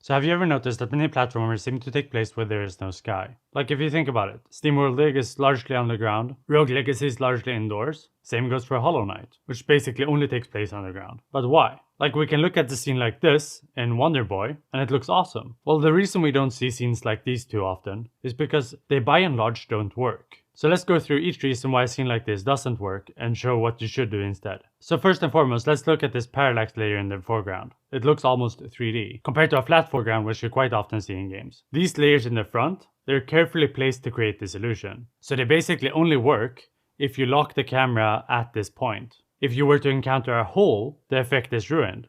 So have you ever noticed that many platformers seem to take place where there is no sky? Like if you think about it, SteamWorld Dig is largely underground, Rogue Legacy is largely indoors, same goes for Hollow Knight, which basically only takes place underground. But why? Like we can look at the scene like this in Wonder Boy and it looks awesome. Well, the reason we don't see scenes like these too often is because they by and large don't work. So let's go through each reason why a scene like this doesn't work and show what you should do instead. So first and foremost, let's look at this parallax layer in the foreground. It looks almost 3D, compared to a flat foreground which you quite often see in games. These layers in the front, they're carefully placed to create this illusion. So they basically only work if you lock the camera at this point. If you were to encounter a hole, the effect is ruined.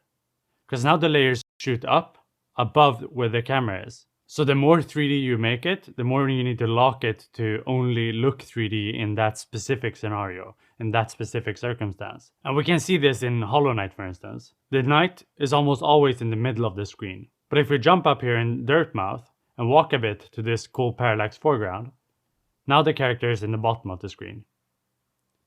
Because now the layers shoot up above where the camera is. So the more 3D you make it, the more you need to lock it to only look 3D in that specific scenario, in that specific circumstance. And we can see this in Hollow Knight, for instance. The knight is almost always in the middle of the screen. But if we jump up here in Dirtmouth and walk a bit to this cool parallax foreground, now the character is in the bottom of the screen,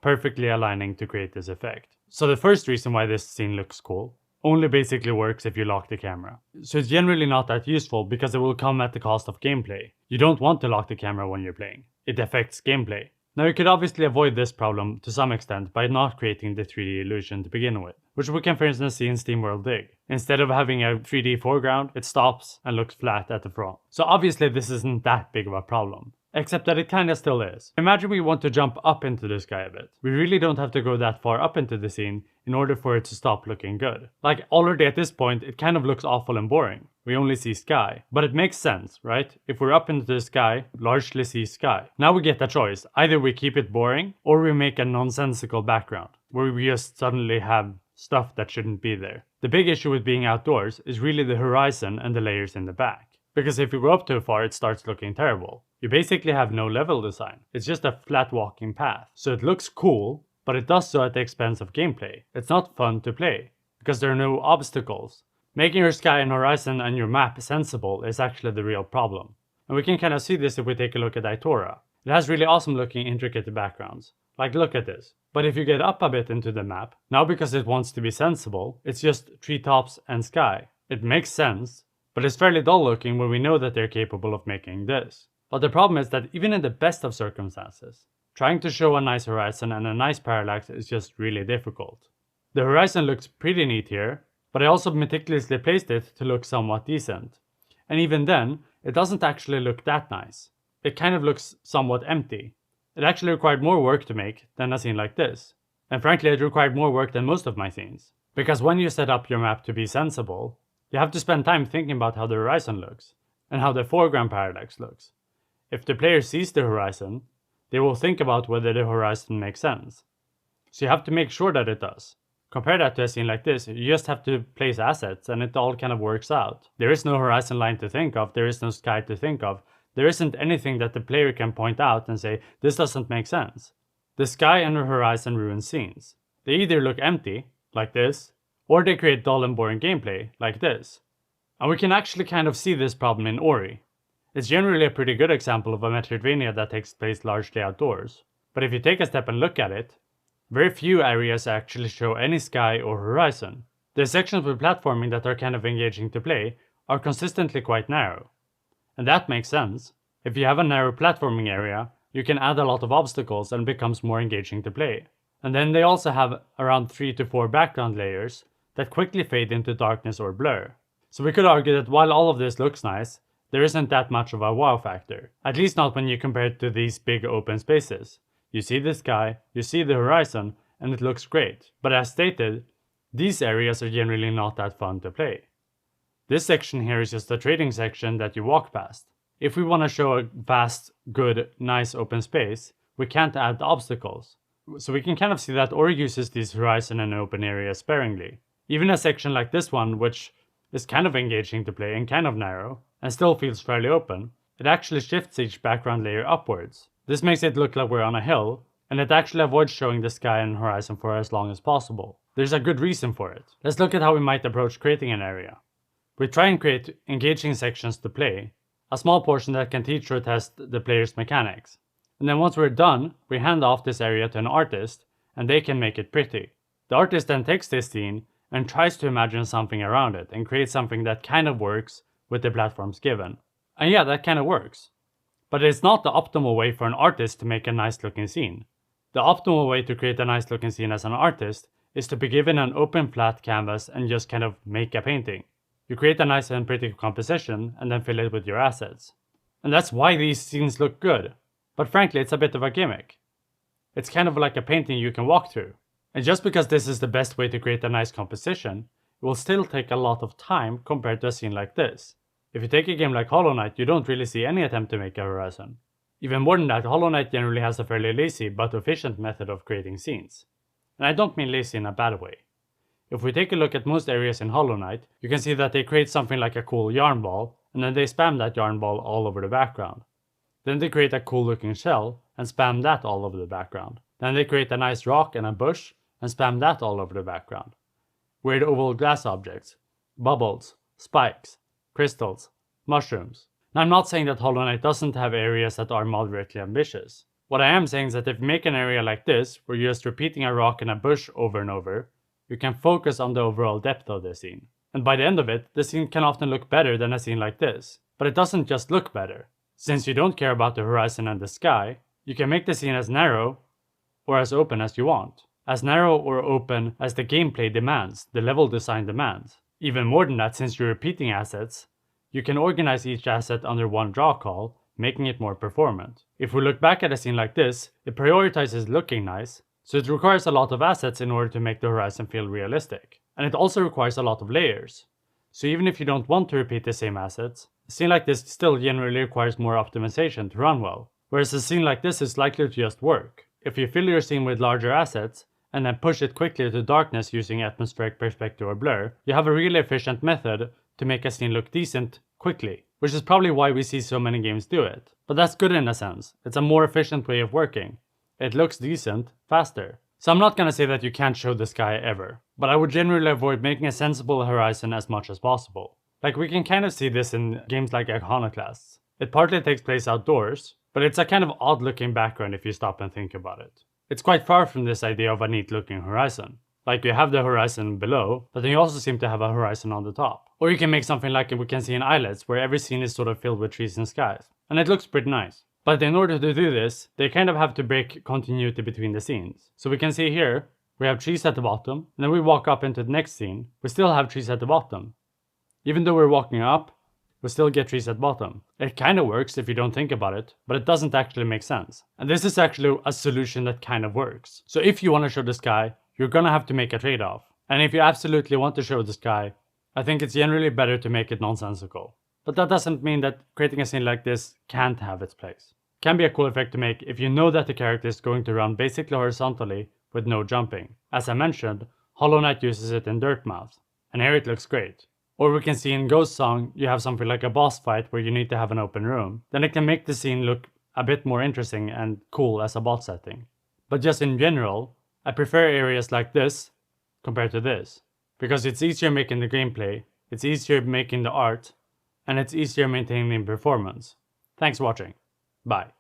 perfectly aligning to create this effect. So the first reason why this scene looks cool only basically works if you lock the camera. So it's generally not that useful because it will come at the cost of gameplay. You don't want to lock the camera when you're playing. It affects gameplay. Now you could obviously avoid this problem to some extent by not creating the 3D illusion to begin with, which we can for instance see in SteamWorld Dig. Instead of having a 3D foreground, it stops and looks flat at the front. So obviously this isn't that big of a problem. Except that it kinda still is. Imagine we want to jump up into the sky a bit. We really don't have to go that far up into the scene in order for it to stop looking good. Like already at this point, it kind of looks awful and boring. We only see sky. But it makes sense, right? If we're up into the sky, largely see sky. Now we get a choice. Either we keep it boring, or we make a nonsensical background, where we just suddenly have stuff that shouldn't be there. The big issue with being outdoors is really the horizon and the layers in the back. Because if you go up too far, it starts looking terrible. You basically have no level design. It's just a flat walking path. So it looks cool, but it does so at the expense of gameplay. It's not fun to play, because there are no obstacles. Making your sky and horizon and your map sensible is actually the real problem. And we can kind of see this if we take a look at Itora. It has really awesome looking intricate backgrounds. Like look at this. But if you get up a bit into the map, now because it wants to be sensible, it's just treetops and sky. It makes sense. But it's fairly dull looking when we know that they're capable of making this. But the problem is that even in the best of circumstances, trying to show a nice horizon and a nice parallax is just really difficult. The horizon looks pretty neat here, but I also meticulously placed it to look somewhat decent. And even then, it doesn't actually look that nice. It kind of looks somewhat empty. It actually required more work to make than a scene like this. And frankly, it required more work than most of my scenes. Because when you set up your map to be sensible, you have to spend time thinking about how the horizon looks, and how the foreground parallax looks. If the player sees the horizon, they will think about whether the horizon makes sense. So you have to make sure that it does. Compare that to a scene like this, you just have to place assets and it all kind of works out. There is no horizon line to think of, there is no sky to think of, there isn't anything that the player can point out and say, this doesn't make sense. The sky and the horizon ruin scenes. They either look empty, like this, or they create dull and boring gameplay, like this. And we can actually kind of see this problem in Ori. It's generally a pretty good example of a Metroidvania that takes place largely outdoors. But if you take a step and look at it, very few areas actually show any sky or horizon. The sections with platforming that are kind of engaging to play are consistently quite narrow. And that makes sense. If you have a narrow platforming area, you can add a lot of obstacles and it becomes more engaging to play. And then they also have around 3 to 4 background layers that quickly fade into darkness or blur. So we could argue that while all of this looks nice, there isn't that much of a wow factor. At least not when you compare it to these big open spaces. You see the sky, you see the horizon, and it looks great. But as stated, these areas are generally not that fun to play. This section here is just a trading section that you walk past. If we want to show a vast, good, nice open space, we can't add obstacles. So we can kind of see that Ori uses these horizon and open areas sparingly. Even a section like this one, which is kind of engaging to play and kind of narrow, and still feels fairly open, it actually shifts each background layer upwards. This makes it look like we're on a hill, and it actually avoids showing the sky and horizon for as long as possible. There's a good reason for it. Let's look at how we might approach creating an area. We try and create engaging sections to play, a small portion that can teach or test the player's mechanics. And then once we're done, we hand off this area to an artist, and they can make it pretty. The artist then takes this scene and tries to imagine something around it and create something that kind of works with the platforms given. And yeah, that kind of works. But it's not the optimal way for an artist to make a nice looking scene. The optimal way to create a nice looking scene as an artist is to be given an open flat canvas and just kind of make a painting. You create a nice and pretty composition and then fill it with your assets. And that's why these scenes look good. But frankly, it's a bit of a gimmick. It's kind of like a painting you can walk through. And just because this is the best way to create a nice composition, it will still take a lot of time compared to a scene like this. If you take a game like Hollow Knight, you don't really see any attempt to make a horizon. Even more than that, Hollow Knight generally has a fairly lazy but efficient method of creating scenes. And I don't mean lazy in a bad way. If we take a look at most areas in Hollow Knight, you can see that they create something like a cool yarn ball, and then they spam that yarn ball all over the background. Then they create a cool looking shell, and spam that all over the background. Then they create a nice rock and a bush, and spam that all over the background. Weird oval glass objects, bubbles, spikes, crystals, mushrooms. Now I'm not saying that Hollow Knight doesn't have areas that are moderately ambitious. What I am saying is that if you make an area like this, where you're just repeating a rock and a bush over and over, you can focus on the overall depth of the scene. And by the end of it, the scene can often look better than a scene like this. But it doesn't just look better. Since you don't care about the horizon and the sky, you can make the scene as narrow or as open as you want. As narrow or open as the gameplay demands, the level design demands. Even more than that, since you're repeating assets, you can organize each asset under one draw call, making it more performant. If we look back at a scene like this, it prioritizes looking nice, so it requires a lot of assets in order to make the horizon feel realistic. And it also requires a lot of layers. So even if you don't want to repeat the same assets, a scene like this still generally requires more optimization to run well. Whereas a scene like this is likely to just work. If you fill your scene with larger assets, and then push it quickly to darkness using atmospheric perspective or blur, you have a really efficient method to make a scene look decent quickly. Which is probably why we see so many games do it. But that's good in a sense. It's a more efficient way of working. It looks decent, faster. So I'm not gonna say that you can't show the sky ever, but I would generally avoid making a sensible horizon as much as possible. Like we can kind of see this in games like Iconoclasts. It partly takes place outdoors, but it's a kind of odd looking background if you stop and think about it. It's quite far from this idea of a neat looking horizon. Like you have the horizon below, but then you also seem to have a horizon on the top. Or you can make something like we can see in Islets, where every scene is sort of filled with trees and skies. And it looks pretty nice. But in order to do this, they kind of have to break continuity between the scenes. So we can see here, we have trees at the bottom, and then we walk up into the next scene, we still have trees at the bottom. Even though we're walking up, we still get trees at bottom. It kind of works if you don't think about it, but it doesn't actually make sense. And this is actually a solution that kind of works. So if you want to show the sky, you're gonna have to make a trade-off. And if you absolutely want to show the sky, I think it's generally better to make it nonsensical. But that doesn't mean that creating a scene like this can't have its place. It can be a cool effect to make if you know that the character is going to run basically horizontally with no jumping. As I mentioned, Hollow Knight uses it in Dirtmouth, and here it looks great. Or we can see in Ghost Song, you have something like a boss fight where you need to have an open room. Then it can make the scene look a bit more interesting and cool as a boss setting. But just in general, I prefer areas like this compared to this. Because it's easier making the gameplay, it's easier making the art, and it's easier maintaining performance. Thanks for watching. Bye.